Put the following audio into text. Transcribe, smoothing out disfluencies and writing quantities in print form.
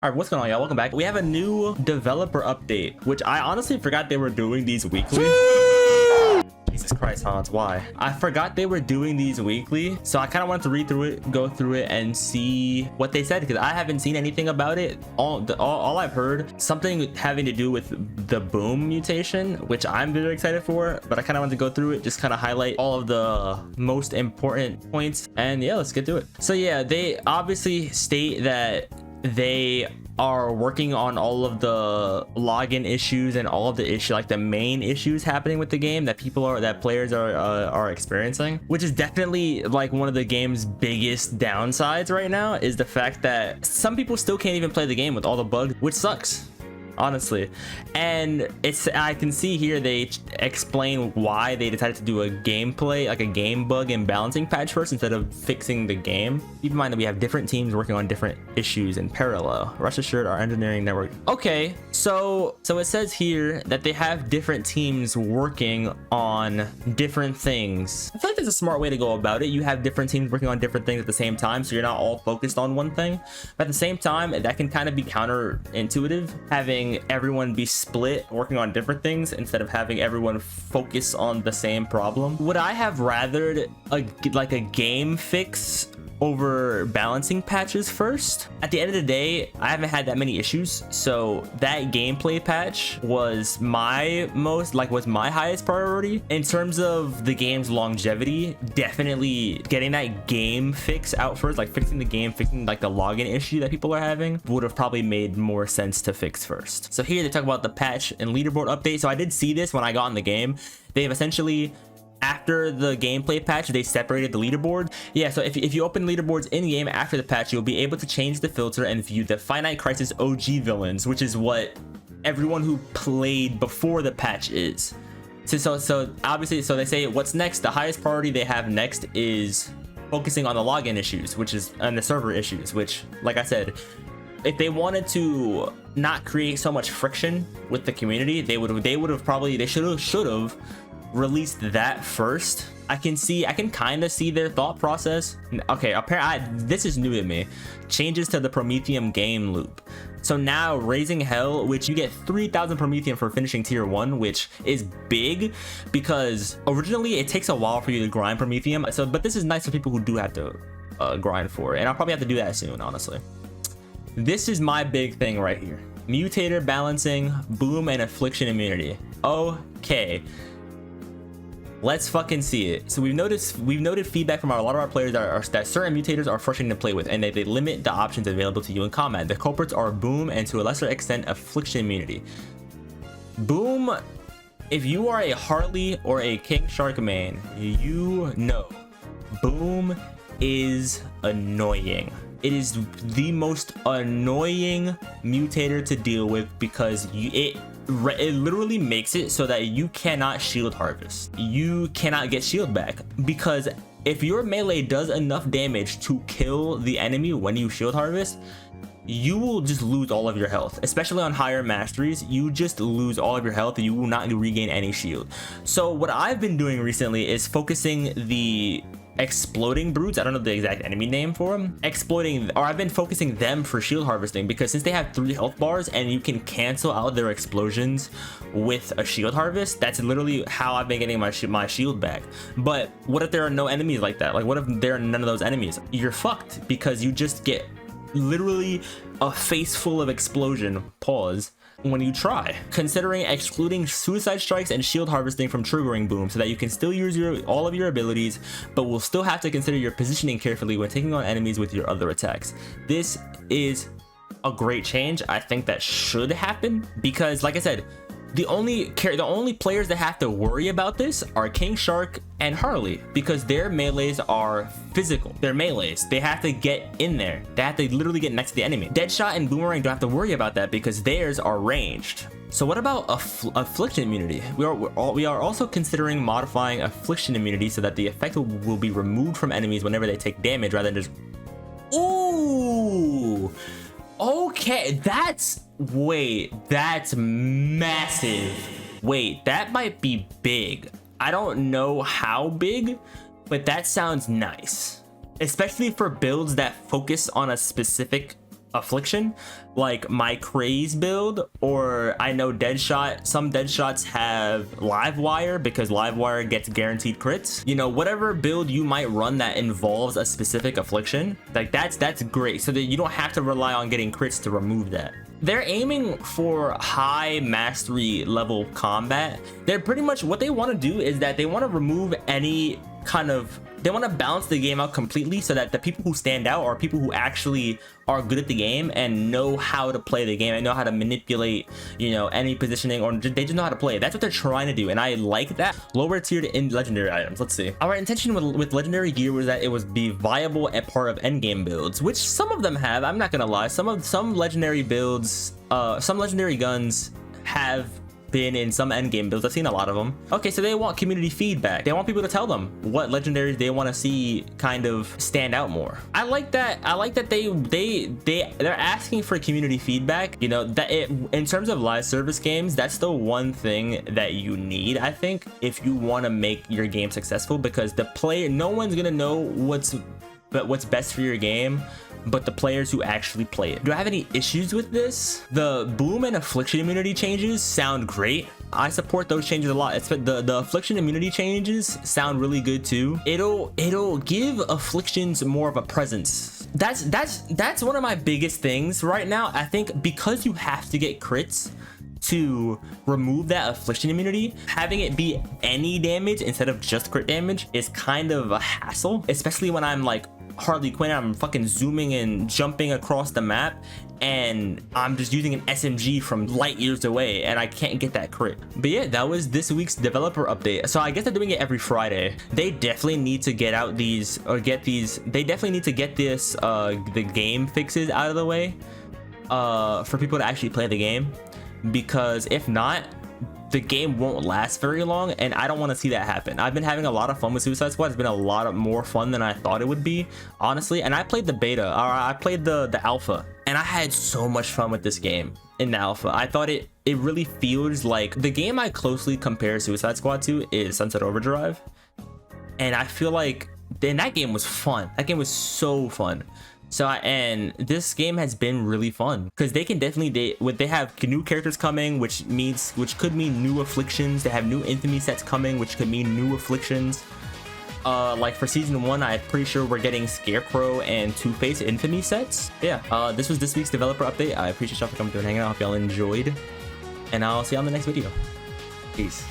All right, what's going on, y'all? Welcome back. We have a new developer update, which I honestly forgot they were doing these weekly. Jesus Christ, Hans, why? I forgot they were doing these weekly, so I kind of wanted to read through it, go through it, and see what they said, because I haven't seen anything about it. All I've heard, something having to do with the boom mutation, which I'm very excited for, but I kind of wanted to go through it, just kind of highlight all of the most important points, and yeah, let's get to it. So yeah, they obviously state that they are working on all of the login issues and all of the issue, like the main issues happening with the game that players are experiencing, which is definitely like one of the game's biggest downsides right now, is the fact that some people still can't even play the game with all the bugs, which sucks, honestly. And I can see here they explain why they decided to do a gameplay, like a game bug and balancing patch first instead of fixing the game. Keep in mind that we have different teams working on different issues in parallel. Rest assured, our engineering network. Okay, so it says here that they have different teams working on different things. I feel like there's a smart way to go about it. You have different teams working on different things at the same time, so you're not all focused on one thing. But at the same time, that can kind of be counterintuitive, having everyone be split working on different things instead of having everyone focus on the same problem. Would I have rathered like a game fix over balancing patches first? At the end of the day, I haven't had that many issues, so that gameplay patch was my highest priority. In terms of the game's longevity, definitely getting that game fix out first, like fixing the game, fixing like the login issue that people are having, would have probably made more sense to fix first. So here they talk about the patch and leaderboard update. So I did see this when I got in the game. They've essentially, after the gameplay patch, they separated the leaderboard. Yeah, so if you open leaderboards in game after the patch, you'll be able to change the filter and view the Finite Crisis OG villains, which is what everyone who played before the patch is. So obviously, so they say what's next. The highest priority they have next is focusing on the login issues, which is and the server issues, which, like I said, if they wanted to not create so much friction with the community, they should have released that first. I can kind of see their thought process. Okay, apparently this is new to me. Changes to the Prometheum game loop. So now raising hell, which you get 3,000 Prometheum for finishing tier 1, which is big because originally it takes a while for you to grind Prometheum. So, but this is nice for people who do have to grind for it, and I'll probably have to do that soon, honestly. This is my big thing right here: mutator balancing, boom, and affliction immunity. Okay, let's fucking see it. So we've noted feedback from a lot of our players that certain mutators are frustrating to play with, and that they limit the options available to you in combat. The culprits are boom and to a lesser extent affliction immunity. Boom, if you are a Harley or a King Shark main, you know boom is annoying. It is the most annoying mutator to deal with because it literally makes it so that you cannot shield harvest. You cannot get shield back, because if your melee does enough damage to kill the enemy when you shield harvest, you will just lose all of your health. Especially on higher masteries, you just lose all of your health and you will not regain any shield. So what I've been doing recently is focusing the exploding brutes, I don't know the exact enemy name for them, I've been focusing them for shield harvesting, because since they have 3 health bars and you can cancel out their explosions with a shield harvest, that's literally how I've been getting my shield back. But what if there are no enemies like that? Like, what if there are none of those enemies? You're fucked, because you just get literally a face full of explosion, pause, when you try. Considering excluding suicide strikes and shield harvesting from triggering boom, so that you can still use all of your abilities, but will still have to consider your positioning carefully when taking on enemies with your other attacks. This is a great change. I think that should happen, because like I said, the only players that have to worry about this are King Shark and Harley, because their melees are physical. They're melees. They have to get in there. They have to literally get next to the enemy. Deadshot and Boomerang don't have to worry about that because theirs are ranged. So what about affliction immunity? We are also considering modifying affliction immunity so that the effect will be removed from enemies whenever they take damage, rather than just... Ooh! Okay, that's massive. Wait, that might be big. I don't know how big, but that sounds nice, especially for builds that focus on a specific affliction, like my craze build, or I know Deadshot, some Deadshots have live wire because live wire gets guaranteed crits. You know, whatever build you might run that involves a specific affliction, like that's great, so that you don't have to rely on getting crits to remove that. They're aiming for high mastery level combat. They're pretty much, what they want to do is that they want to remove any kind of, they want to balance the game out completely so that the people who stand out are people who actually are good at the game and know how to play the game and know how to manipulate, you know, any positioning, or they just know how to play. That's what they're trying to do, and I like that. Lower tiered in legendary items. Let's see. Our intention with legendary gear was that it would be viable and part of endgame builds, which some of them have. I'm not gonna lie. Some legendary builds, some legendary guns have been in some endgame builds. I've seen a lot of them. Okay, so they want community feedback. They want people to tell them what legendaries they want to see kind of stand out more. I like that. I like that they're asking for community feedback. You know, that in terms of live service games, that's the one thing that you need, I think, if you want to make your game successful, because the player, no one's gonna know what's best for your game but the players who actually play it. Do I have any issues with this? The boom and affliction immunity changes sound great. I support those changes a lot. It's the affliction immunity changes sound really good too. It'll give afflictions more of a presence. That's one of my biggest things right now. I think because you have to get crits to remove that affliction immunity, having it be any damage instead of just crit damage is kind of a hassle, especially when I'm like Harley Quinn, I'm fucking zooming and jumping across the map and I'm just using an SMG from light years away and I can't get that crit. But yeah, that was this week's developer update. So I guess they're doing it every Friday. They definitely need to get out these, or get these, they definitely need to get this the game fixes out of the way for people to actually play the game, because if not, the game won't last very long, and I don't want to see that happen. I've been having a lot of fun with Suicide Squad. It's been a lot more fun than I thought it would be, honestly. And I played the beta, or I played the alpha, and I had so much fun with this game in the alpha. I thought it really feels like the game I closely compare Suicide Squad to is Sunset Overdrive, and I feel like then that game was fun. That game was so fun. So and this game has been really fun because they can definitely they have new characters coming, which could mean new afflictions. They have new infamy sets coming, which could mean new afflictions. Like for season 1, I'm pretty sure we're getting Scarecrow and Two-Face infamy sets. Yeah, this was this week's developer update. I appreciate y'all for coming through and hanging out. I hope y'all enjoyed, and I'll see you on the next video. Peace.